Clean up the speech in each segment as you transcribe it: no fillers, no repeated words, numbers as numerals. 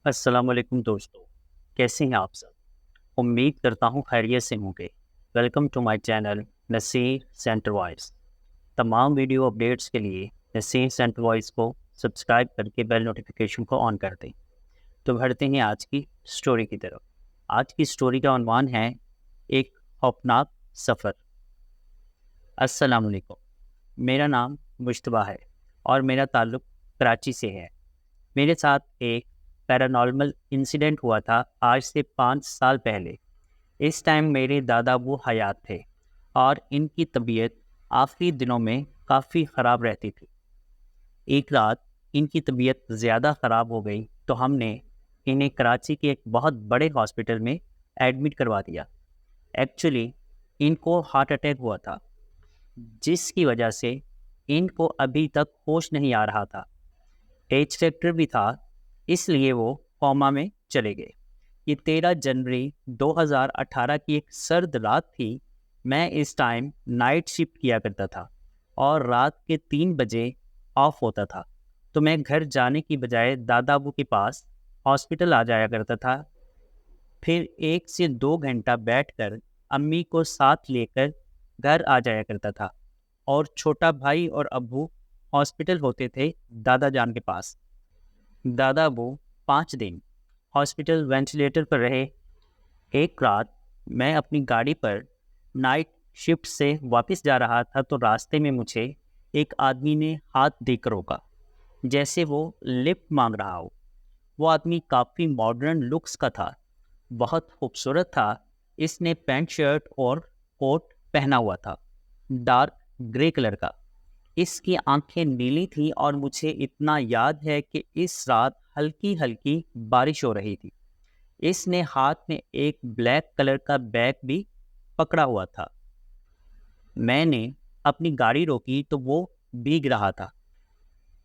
السلام علیکم دوستو، کیسے ہیں آپ سب؟ امید کرتا ہوں خیریت سے ہوں گے۔ Welcome to my channel Naseer centre voice. تمام ویڈیو اپڈیٹس کے لیے نصیر سینٹر وائس کو سبسکرائب کر کے بیل نوٹیفیکیشن کو آن کر دیں۔ تو بڑھتے ہیں آج کی سٹوری کی طرف۔ آج کی سٹوری کا عنوان ہے ایک خوفناک سفر۔ السلام علیکم، میرا نام مشتبہ ہے اور میرا تعلق کراچی سے ہے۔ میرے ساتھ ایک پیرانارمل انسیڈنٹ ہوا تھا آج سے 5 سال پہلے۔ اس ٹائم میرے دادا ابو حیات تھے اور ان کی طبیعت آخری دنوں میں کافی خراب رہتی تھی۔ ایک رات ان کی طبیعت زیادہ خراب ہو گئی تو ہم نے انہیں کراچی کے ایک بہت بڑے ہاسپٹل میں ایڈمٹ کروا دیا۔ ایکچولی ان کو ہارٹ اٹیک ہوا تھا، جس کی وجہ سے ان کو ابھی تک ہوش نہیں آ رہا تھا۔ ایج فیکٹر بھی تھا، اس لیے وہ کوما میں چلے گئے۔ یہ 13 جنوری 2018 کی ایک سرد رات تھی۔ میں اس ٹائم نائٹ شفٹ کیا کرتا تھا اور رات کے 3 بجے آف ہوتا تھا، تو میں گھر جانے کی بجائے دادا ابو کے پاس ہاسپٹل آ جایا کرتا تھا۔ پھر 1 سے 2 گھنٹہ بیٹھ کر امی کو ساتھ لے کر گھر آ جایا کرتا تھا، اور چھوٹا بھائی اور ابو ہاسپٹل ہوتے تھے دادا جان کے پاس۔ دادا ابو 5 دن ہاسپٹل وینٹیلیٹر پر رہے۔ ایک رات میں اپنی گاڑی پر نائٹ شفٹ سے واپس جا رہا تھا تو راستے میں مجھے ایک آدمی نے ہاتھ دے کر روکا، جیسے وہ لفٹ مانگ رہا ہو۔ وہ آدمی کافی ماڈرن لکس کا تھا، بہت خوبصورت تھا۔ اس نے پینٹ شرٹ اور کوٹ پہنا ہوا تھا، ڈارک گرے کلر کا۔ اس کی آنکھیں نیلی تھیں اور مجھے اتنا یاد ہے کہ اس رات ہلکی ہلکی بارش ہو رہی تھی۔ اس نے ہاتھ میں ایک بلیک کلر کا بیگ بھی پکڑا ہوا تھا۔ میں نے اپنی گاڑی روکی تو وہ بھیگ رہا تھا۔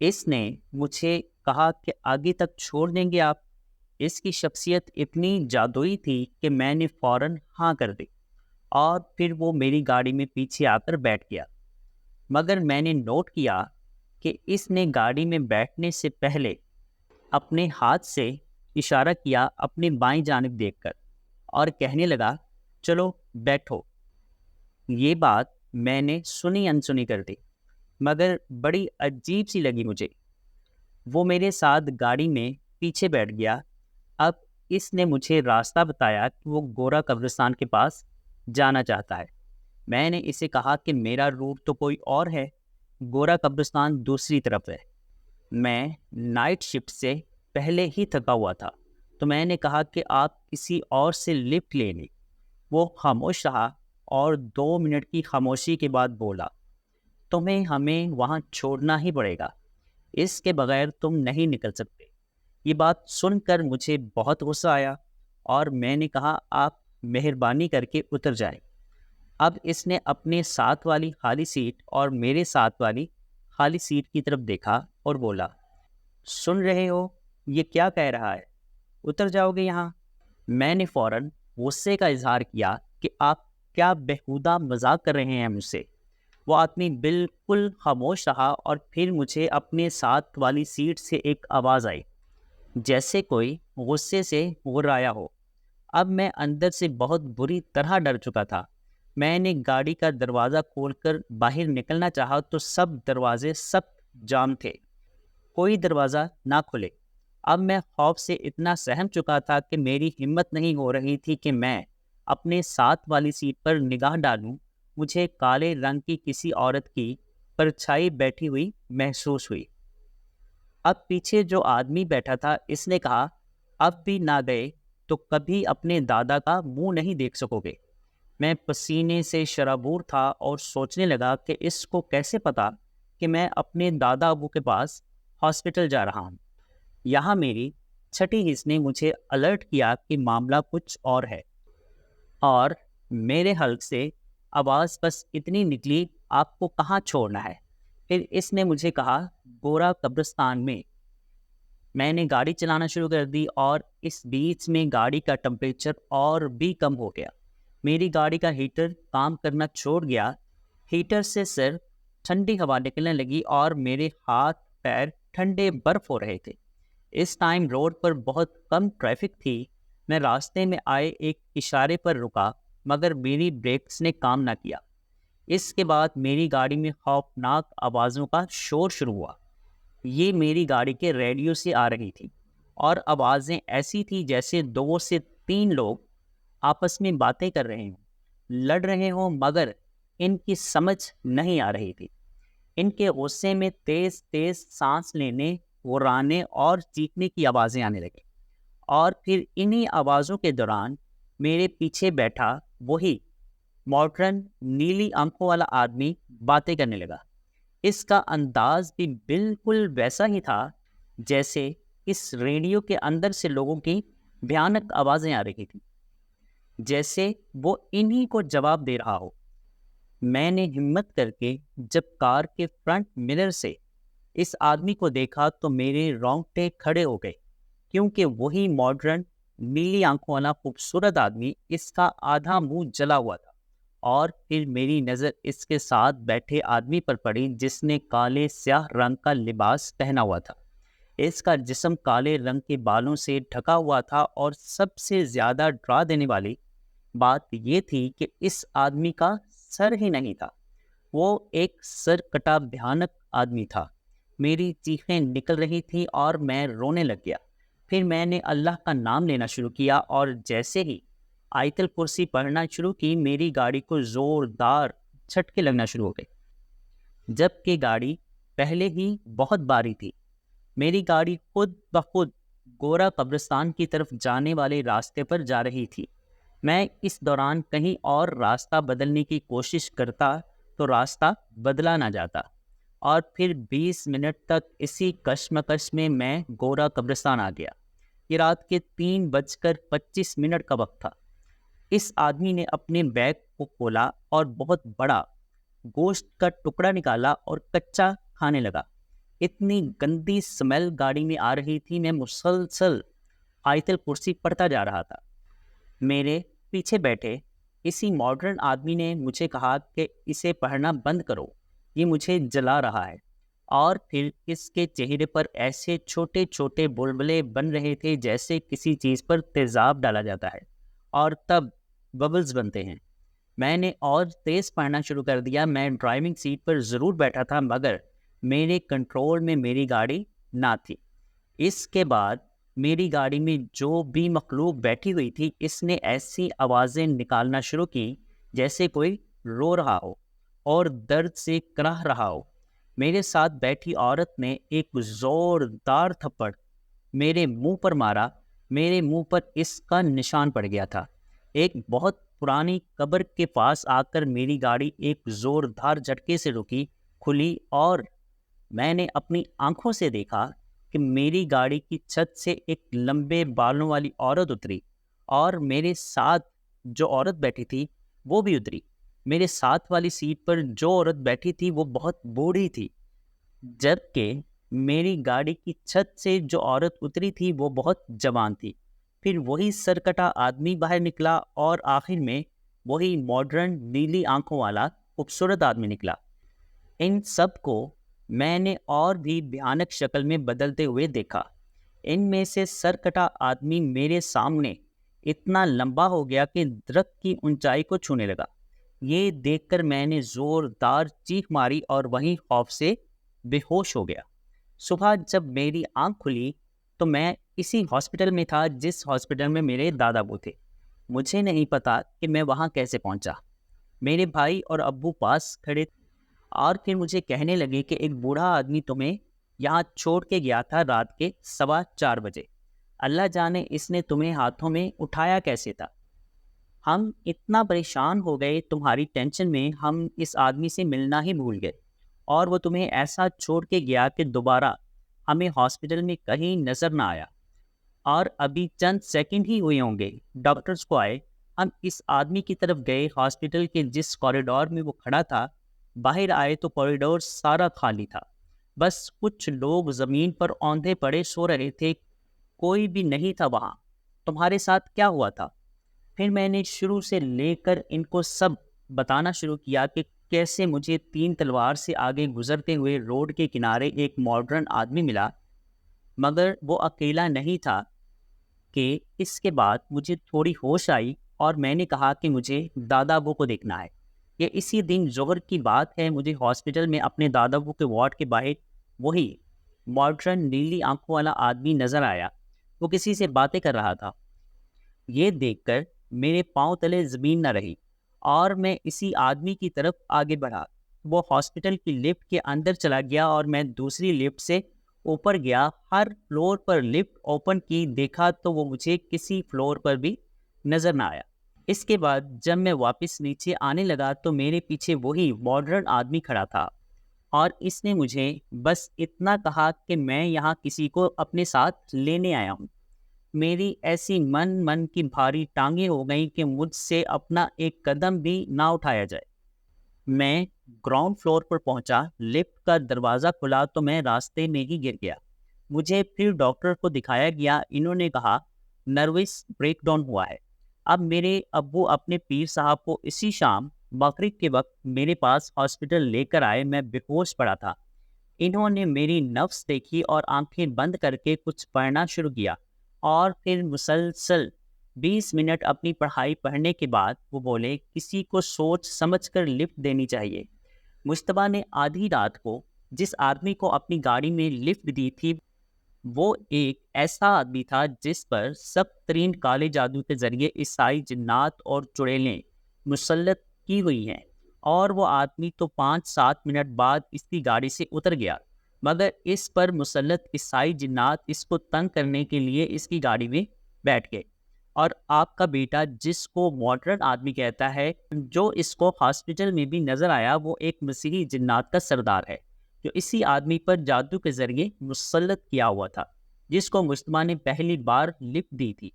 اس نے مجھے کہا کہ آگے تک چھوڑ دیں گے آپ؟ اس کی شخصیت اتنی جادوئی تھی کہ میں نے فوراً ہاں کر دی، اور پھر وہ میری گاڑی میں پیچھے آ کر بیٹھ گیا۔ مگر میں نے نوٹ کیا کہ اس نے گاڑی میں بیٹھنے سے پہلے اپنے ہاتھ سے اشارہ کیا اپنے بائیں جانب دیکھ کر، اور کہنے لگا چلو بیٹھو۔ یہ بات میں نے سنی انسنی کر دی، مگر بڑی عجیب سی لگی مجھے۔ وہ میرے ساتھ گاڑی میں پیچھے بیٹھ گیا۔ اب اس نے مجھے راستہ بتایا کہ وہ گورا قبرستان کے پاس جانا چاہتا ہے۔ میں نے اسے کہا کہ میرا روٹ تو کوئی اور ہے، گورا قبرستان دوسری طرف ہے۔ میں نائٹ شفٹ سے پہلے ہی تھکا ہوا تھا، تو میں نے کہا کہ آپ کسی اور سے لفٹ لے لیں۔ وہ خاموش رہا اور 2 منٹ کی خاموشی کے بعد بولا، تمہیں ہمیں وہاں چھوڑنا ہی پڑے گا، اس کے بغیر تم نہیں نکل سکتے۔ یہ بات سن کر مجھے بہت غصہ آیا اور میں نے کہا آپ مہربانی کر کے اتر جائیں۔ اب اس نے اپنے ساتھ والی خالی سیٹ اور میرے ساتھ والی خالی سیٹ کی طرف دیکھا اور بولا، سن رہے ہو یہ کیا کہہ رہا ہے؟ اتر جاؤ گے یہاں؟ میں نے فوراً غصے کا اظہار کیا کہ آپ کیا بےہودہ مذاق کر رہے ہیں مجھ سے۔ وہ آدمی بالکل خاموش رہا اور پھر مجھے اپنے ساتھ والی سیٹ سے ایک آواز آئی، جیسے کوئی غصے سے غرایا ہو۔ اب میں اندر سے بہت بری طرح ڈر چکا تھا۔ میں نے گاڑی کا دروازہ کھول کر باہر نکلنا چاہا تو سب دروازے سخت جام تھے، کوئی دروازہ نہ کھلے۔ اب میں خوف سے اتنا سہم چکا تھا کہ میری ہمت نہیں ہو رہی تھی کہ میں اپنے ساتھ والی سیٹ پر نگاہ ڈالوں۔ مجھے کالے رنگ کی کسی عورت کی پرچھائی بیٹھی ہوئی محسوس ہوئی۔ اب پیچھے جو آدمی بیٹھا تھا اس نے کہا، اب بھی نہ گئے تو کبھی اپنے دادا کا منہ نہیں دیکھ سکو گے۔ میں پسینے سے شرابور تھا اور سوچنے لگا کہ اس کو کیسے پتا کہ میں اپنے دادا ابو کے پاس ہاسپٹل جا رہا ہوں۔ یہاں میری چھٹی حص نے مجھے الرٹ کیا کہ معاملہ کچھ اور ہے، اور میرے حلق سے آواز بس اتنی نکلی، آپ کو کہاں چھوڑنا ہے؟ پھر اس نے مجھے کہا گورا قبرستان میں۔ میں نے گاڑی چلانا شروع کر دی اور اس بیچ میں گاڑی کا ٹمپریچر اور بھی کم ہو گیا۔ میری گاڑی کا ہیٹر کام کرنا چھوڑ گیا۔ ہیٹر سے صرف ٹھنڈی ہوا نکلنے لگی اور میرے ہاتھ پیر ٹھنڈے برف ہو رہے تھے۔ اس ٹائم روڈ پر بہت کم ٹریفک تھی. میں راستے میں آئے ایک اشارے پر رکا مگر میری بریکس نے کام نہ کیا. اس کے بعد میری گاڑی میں خوفناک آوازوں کا شور شروع ہوا. یہ میری گاڑی کے ریڈیو سے آ رہی تھی اور آوازیں ایسی تھی جیسے 2 سے 3 لوگ آپس میں باتیں کر رہے ہوں, لڑ رہے ہوں, مگر ان کی سمجھ نہیں آ رہی تھی. ان کے غصے میں تیز تیز سانس لینے, غرانے اور چیخنے کی آوازیں آنے لگیں. اور پھر انہی آوازوں کے دوران میرے پیچھے بیٹھا وہی ماڈرن نیلی آنکھوں والا آدمی باتیں کرنے لگا. اس کا انداز بھی بالکل ویسا ہی تھا جیسے اس ریڈیو کے اندر سے لوگوں کی بھیانک آوازیں آ رہی تھیں, جیسے وہ انہی کو جواب دے رہا ہو. میں نے ہمت کر کے جب کار کے فرنٹ مرر سے اس آدمی کو دیکھا تو میرے رونگٹے کھڑے ہو گئے, کیونکہ وہی ماڈرن نیلی آنکھوں والا خوبصورت آدمی, اس کا آدھا منہ جلا ہوا تھا. اور پھر میری نظر اس کے ساتھ بیٹھے آدمی پر پڑی جس نے کالے سیاہ رنگ کا لباس پہنا ہوا تھا. اس کا جسم کالے رنگ کے بالوں سے ڈھکا ہوا تھا, اور سب سے زیادہ ڈرا دینے والی بات یہ تھی کہ اس آدمی کا سر ہی نہیں تھا. وہ ایک سر کٹا بھیانک آدمی تھا. میری چیخیں نکل رہی تھیں اور میں رونے لگ گیا. پھر میں نے اللہ کا نام لینا شروع کیا, اور جیسے ہی آیت الکرسی پڑھنا شروع کی میری گاڑی کو زوردار جھٹکے لگنا شروع ہو گئے, جبکہ گاڑی پہلے ہی بہت باری تھی. میری گاڑی خود بخود گورا قبرستان کی طرف جانے والے راستے پر جا رہی تھی. میں اس دوران کہیں اور راستہ بدلنے کی کوشش کرتا تو راستہ بدلا نہ جاتا, اور پھر 20 منٹ تک اسی کشمکش میں گورا قبرستان آ گیا. یہ رات کے 3:25 کا وقت تھا. اس آدمی نے اپنے بیگ کو کھولا اور بہت بڑا گوشت کا ٹکڑا نکالا اور کچا کھانے لگا. اتنی گندی سمیل گاڑی میں آ رہی تھی. میں مسلسل آیت الکرسی پڑھتا جا رہا تھا. میرے پیچھے بیٹھے اسی ماڈرن آدمی نے مجھے کہا کہ اسے پڑھنا بند کرو, یہ مجھے جلا رہا ہے. اور پھر اس کے چہرے پر ایسے چھوٹے چھوٹے بلبلے بن رہے تھے جیسے کسی چیز پر تیزاب ڈالا جاتا ہے اور تب ببلز بنتے ہیں. میں نے اور تیز پڑھنا شروع کر دیا. میں ڈرائیونگ سیٹ پر ضرور بیٹھا تھا مگر میرے کنٹرول میں میری گاڑی نہ تھی. اس کے بعد میری گاڑی میں جو بھی مخلوق بیٹھی ہوئی تھی اس نے ایسی آوازیں نکالنا شروع کی جیسے کوئی رو رہا ہو اور درد سے کراہ رہا ہو. میرے ساتھ بیٹھی عورت نے ایک زوردار تھپڑ میرے منہ پر مارا. میرے منہ پر اس کا نشان پڑ گیا تھا. ایک بہت پرانی قبر کے پاس آ کر میری گاڑی ایک زوردار جھٹکے سے رکی, کھلی, اور میں نے اپنی آنکھوں سے دیکھا کہ میری گاڑی کی چھت سے ایک لمبے بالوں والی عورت اتری, اور میرے ساتھ جو عورت بیٹھی تھی وہ بھی اتری. میرے ساتھ والی سیٹ پر جو عورت بیٹھی تھی وہ بہت بوڑھی تھی, جبکہ میری گاڑی کی چھت سے جو عورت اتری تھی وہ بہت جوان تھی. پھر وہی سرکٹا آدمی باہر نکلا, اور آخر میں وہی ماڈرن نیلی آنکھوں والا خوبصورت آدمی نکلا. ان سب کو میں نے اور بھی بھیانک شکل میں بدلتے ہوئے دیکھا. ان میں سے سرکٹا آدمی میرے سامنے اتنا لمبا ہو گیا کہ درخت کی اونچائی کو چھونے لگا. یہ دیکھ کر میں نے زوردار چیخ ماری اور وہیں خوف سے بے ہوش ہو گیا. صبح جب میری آنکھ کھلی تو میں اسی ہاسپٹل میں تھا جس ہاسپٹل میں میرے دادا ابو تھے. مجھے نہیں پتا کہ میں وہاں کیسے پہنچا. میرے بھائی اور ابو پاس کھڑے اور پھر مجھے کہنے لگے کہ ایک بوڑھا آدمی تمہیں یہاں چھوڑ کے گیا تھا رات کے 4:15 بجے. اللہ جانے اس نے تمہیں ہاتھوں میں اٹھایا کیسے تھا. ہم اتنا پریشان ہو گئے تمہاری ٹینشن میں, ہم اس آدمی سے ملنا ہی بھول گئے, اور وہ تمہیں ایسا چھوڑ کے گیا کہ دوبارہ ہمیں ہاسپٹل میں کہیں نظر نہ آیا. اور ابھی چند سیکنڈ ہی ہوئے ہوں گے ڈاکٹرز کو آئے. ہم اس آدمی کی طرف گئے. ہاسپٹل کے جس کوریڈور میں وہ کھڑا تھا باہر آئے تو کوریڈور سارا خالی تھا. بس کچھ لوگ زمین پر اوندھے پڑے سو رہے تھے, کوئی بھی نہیں تھا وہاں. تمہارے ساتھ کیا ہوا تھا؟ پھر میں نے شروع سے لے کر ان کو سب بتانا شروع کیا کہ کیسے مجھے 3 تلوار سے آگے گزرتے ہوئے روڈ کے کنارے ایک ماڈرن آدمی ملا. مگر وہ اکیلا نہیں تھا کہ اس کے بعد مجھے تھوڑی ہوش آئی اور میں نے کہا کہ مجھے دادا ابو کو دیکھنا ہے۔ یہ اسی دن ظہر کی بات ہے، مجھے ہاسپٹل میں اپنے دادا ابو کے وارڈ کے باہر وہی ماڈرن نیلی آنکھوں والا آدمی نظر آیا۔ وہ کسی سے باتیں کر رہا تھا۔ یہ دیکھ کر میرے پاؤں تلے زمین نہ رہی اور میں اسی آدمی کی طرف آگے بڑھا۔ وہ ہاسپٹل کی لفٹ کے اندر چلا گیا اور میں دوسری لفٹ سے اوپر گیا۔ ہر فلور پر لفٹ اوپن کی، دیکھا تو وہ مجھے کسی فلور پر بھی نظر نہ آیا۔ اس کے بعد جب میں واپس نیچے آنے لگا تو میرے پیچھے وہی ماڈرن آدمی کھڑا تھا اور اس نے مجھے بس اتنا کہا کہ میں یہاں کسی کو اپنے ساتھ لینے آیا ہوں۔ میری ایسی من کی بھاری ٹانگیں ہو گئیں کہ مجھ سے اپنا ایک قدم بھی نہ اٹھایا جائے۔ میں گراؤنڈ فلور پر پہنچا، لفٹ کا دروازہ کھلا تو میں راستے میں ہی گر گیا۔ مجھے پھر ڈاکٹر کو دکھایا گیا، انہوں نے کہا نروس بریک ڈاؤن ہوا ہے۔ اب میرے ابو اپنے پیر صاحب کو اسی شام مغرب کے وقت میرے پاس ہاسپٹل لے کر آئے۔ میں بے ہوش پڑا تھا۔ انہوں نے میری نبض دیکھی اور آنکھیں بند کر کے کچھ پڑھنا شروع کیا اور پھر مسلسل 20 منٹ اپنی پڑھائی پڑھنے کے بعد وہ بولے کسی کو سوچ سمجھ کر لفٹ دینی چاہیے۔ مجتبیٰ نے آدھی رات کو جس آدمی کو اپنی گاڑی میں لفٹ دی تھی وہ ایک ایسا آدمی تھا جس پر سخت ترین کالے جادو کے ذریعے عیسائی جنات اور چڑیلیں مسلط کی ہوئی ہیں، اور وہ آدمی تو 5-7 منٹ بعد اس کی گاڑی سے اتر گیا، مگر اس پر مسلط عیسائی جنات اس کو تنگ کرنے کے لیے اس کی گاڑی میں بیٹھ گئے۔ اور آپ کا بیٹا جس کو ماڈرن آدمی کہتا ہے، جو اس کو ہاسپٹل میں بھی نظر آیا، وہ ایک مسیحی جنات کا سردار ہے جو اسی آدمی پر جادو کے ذریعے مسلط کیا ہوا تھا، جس کو مجتبیٰ نے پہلی بار لفٹ دی تھی۔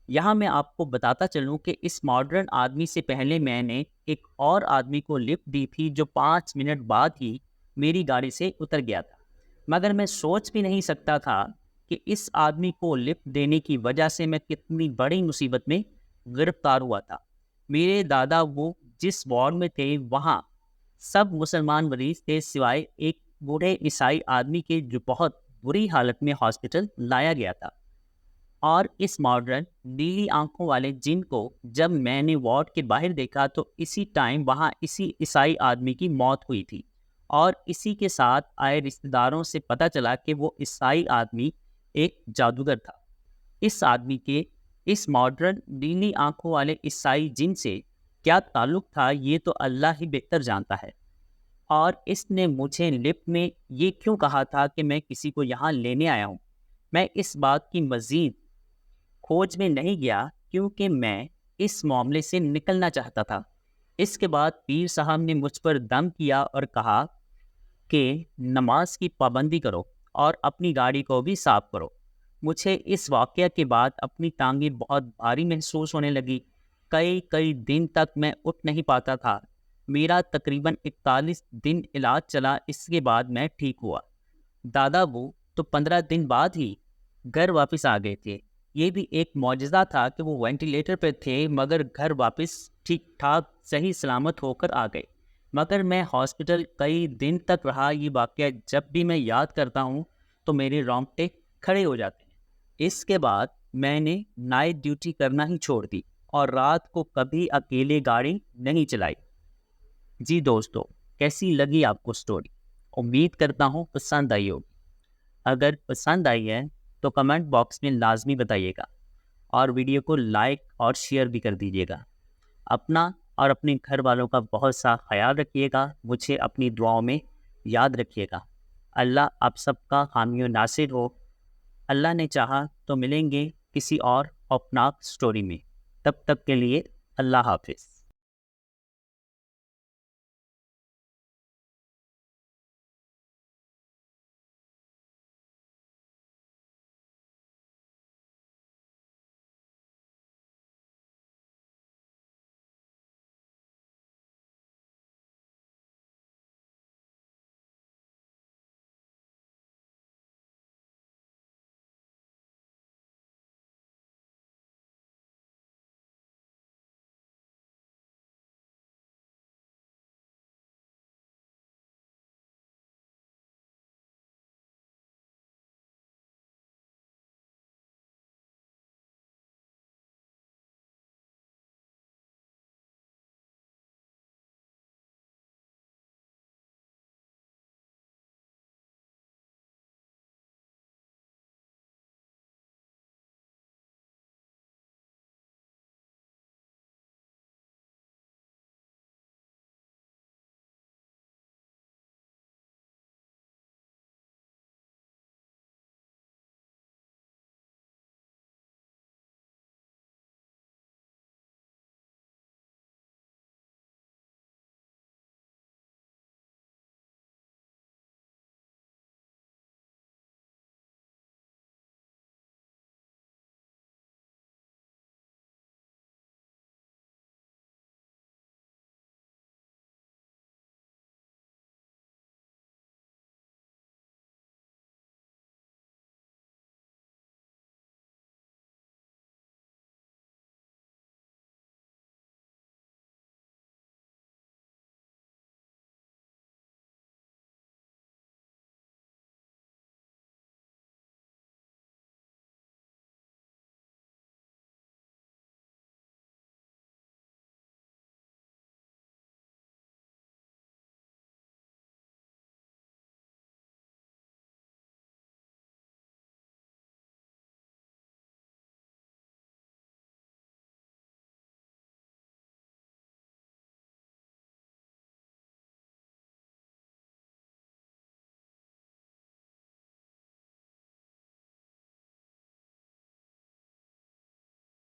یہاں میں آپ کو بتاتا چلوں کہ اس ماڈرن آدمی سے پہلے میں نے ایک اور آدمی کو لفٹ دی تھی جو 5 منٹ بعد ہی میری گاڑی سے اتر گیا تھا، مگر میں سوچ بھی نہیں سکتا تھا کہ اس آدمی کو لفٹ دینے کی وجہ سے میں کتنی بڑی مصیبت میں گرفتار ہوا تھا۔ میرے دادا وہ جس وارڈ میں تھے وہاں سب مسلمان مریض تھے سوائے ایک بوڑھے عیسائی آدمی کے جو بہت بری حالت میں ہاسپٹل لایا گیا تھا۔ اور اس ماڈرن نیلی آنکھوں والے جن کو جب میں نے وارڈ کے باہر دیکھا تو اسی ٹائم وہاں اسی عیسائی آدمی کی موت ہوئی تھی، اور اسی کے ساتھ آئے رشتہ داروں سے پتہ چلا کہ وہ عیسائی آدمی ایک جادوگر تھا۔ اس آدمی کے اس ماڈرن نیلی آنکھوں والے عیسائی جن سے کیا تعلق تھا یہ تو اللہ ہی بہتر جانتا ہے، اور اس نے مجھے لفٹ میں یہ کیوں کہا تھا کہ میں کسی کو یہاں لینے آیا ہوں، میں اس بات کی مزید کھوج میں نہیں گیا کیونکہ میں اس معاملے سے نکلنا چاہتا تھا۔ اس کے بعد پیر صاحب نے مجھ پر دم کیا اور کہا کہ نماز کی پابندی کرو اور اپنی گاڑی کو بھی صاف کرو۔ مجھے اس واقعہ کے بعد اپنی ٹانگیں بہت بھاری محسوس ہونے لگی۔ کئی دن تک میں اٹھ نہیں پاتا تھا۔ میرا تقریباً 41 دن علاج چلا، اس کے بعد میں ٹھیک ہوا۔ دادا وہ تو 15 دن بعد ہی گھر واپس آ گئے تھے۔ یہ بھی ایک معجزہ تھا کہ وہ وینٹیلیٹر پہ تھے مگر گھر واپس ٹھیک ٹھاک صحیح سلامت ہو کر آ گئے، مگر میں ہاسپٹل کئی دن تک رہا۔ یہ واقعہ جب بھی میں یاد کرتا ہوں تو میرے رونگٹے کھڑے ہو جاتے ہیں۔ اس کے بعد میں نے نائٹ ڈیوٹی کرنا ہی چھوڑ دی اور رات کو کبھی اکیلے گاڑی نہیں چلائی۔ جی دوستو، کیسی لگی آپ کو سٹوری؟ امید کرتا ہوں پسند آئی ہوگی۔ اگر پسند آئی ہے تو کمنٹ باکس میں لازمی بتائیے گا، اور ویڈیو کو لائک اور شیئر بھی کر دیجیے گا۔ اپنا اور اپنے گھر والوں کا بہت سا خیال رکھیے گا۔ مجھے اپنی دعاؤں میں یاد رکھیے گا۔ اللہ آپ سب کا حامی و ناصر ہو۔ اللہ نے چاہا تو ملیں گے کسی اور خوفناک سٹوری میں۔ تب تک کے لیے اللہ حافظ۔